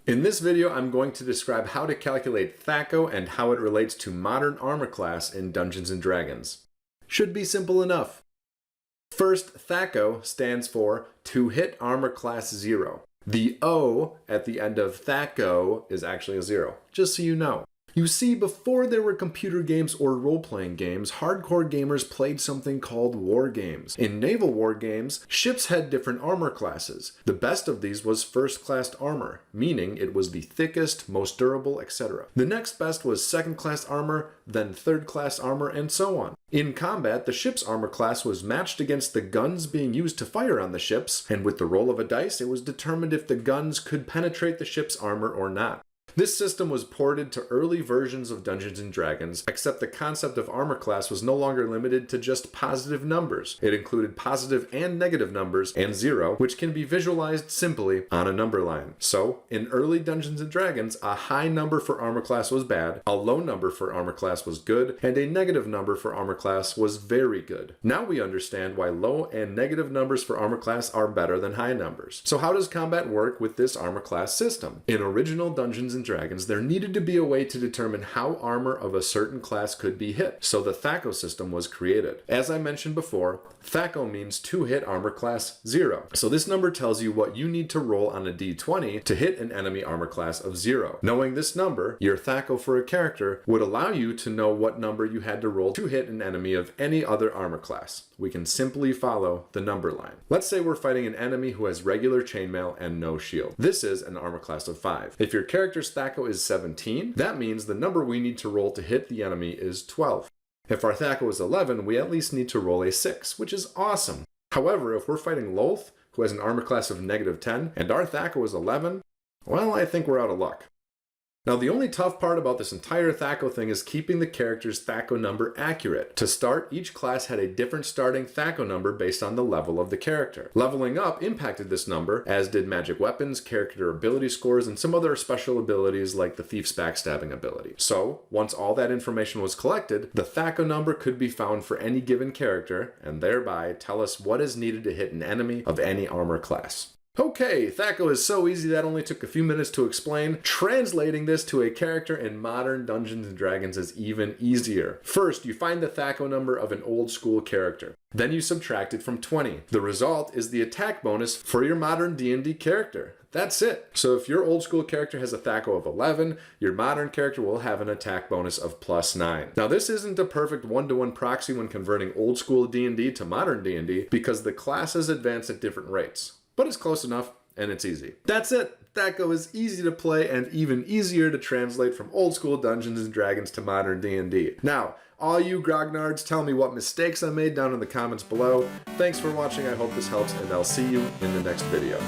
In this video, I'm going to describe how to calculate THAC0 and how it relates to modern armor class in Dungeons & Dragons. Should be simple enough. First, THAC0 stands for To Hit Armor Class 0. The O at the end of THAC0 is actually a 0, just so you know. You see, before there were computer games or role-playing games, hardcore gamers played something called war games. In naval war games, ships had different armor classes. The best of these was first-class armor, meaning it was the thickest, most durable, etc. The next best was second-class armor, then third-class armor, and so on. In combat, the ship's armor class was matched against the guns being used to fire on the ships, and with the roll of a dice, it was determined if the guns could penetrate the ship's armor or not. This system was ported to early versions of Dungeons & Dragons, except the concept of armor class was no longer limited to just positive numbers. It included positive and negative numbers and 0, which can be visualized simply on a number line. So, in early Dungeons & Dragons, a high number for armor class was bad, a low number for armor class was good, and a negative number for armor class was very good. Now we understand why low and negative numbers for armor class are better than high numbers. So how does combat work with this armor class system? In original Dungeons & Dragons, there needed to be a way to determine how armor of a certain class could be hit, so the THAC0 system was created. As I mentioned before, THAC0 means to hit armor class 0. So this number tells you what you need to roll on a d20 to hit an enemy armor class of 0. Knowing this number, your THAC0 for a character, would allow you to know what number you had to roll to hit an enemy of any other armor class. We can simply follow the number line. Let's say we're fighting an enemy who has regular chainmail and no shield. This is an armor class of 5. If your character's THAC0 is 17, that means the number we need to roll to hit the enemy is 12. If our THAC0 is 11, we at least need to roll a 6, which is awesome. However, if we're fighting Lolth, who has an armor class of -10, and our THAC0 is 11, well, I think we're out of luck. Now, the only tough part about this entire THAC0 thing is keeping the character's THAC0 number accurate. To start, each class had a different starting THAC0 number based on the level of the character. Leveling up impacted this number, as did magic weapons, character ability scores, and some other special abilities like the Thief's Backstabbing ability. So, once all that information was collected, the THAC0 number could be found for any given character, and thereby tell us what is needed to hit an enemy of any armor class. Okay, THAC0 is so easy that only took a few minutes to explain. Translating this to a character in modern Dungeons & Dragons is even easier. First, you find the THAC0 number of an old school character. Then you subtract it from 20. The result is the attack bonus for your modern D&D character. That's it. So if your old school character has a THAC0 of 11, your modern character will have an attack bonus of +9. Now this isn't a perfect one-to-one proxy when converting old school D&D to modern D&D because the classes advance at different rates. But it's close enough, and it's easy. That's it! THAC0 is easy to play and even easier to translate from old school Dungeons & Dragons to modern D&D. Now, all you grognards, tell me what mistakes I made down in the comments below. Thanks for watching, I hope this helps, and I'll see you in the next video.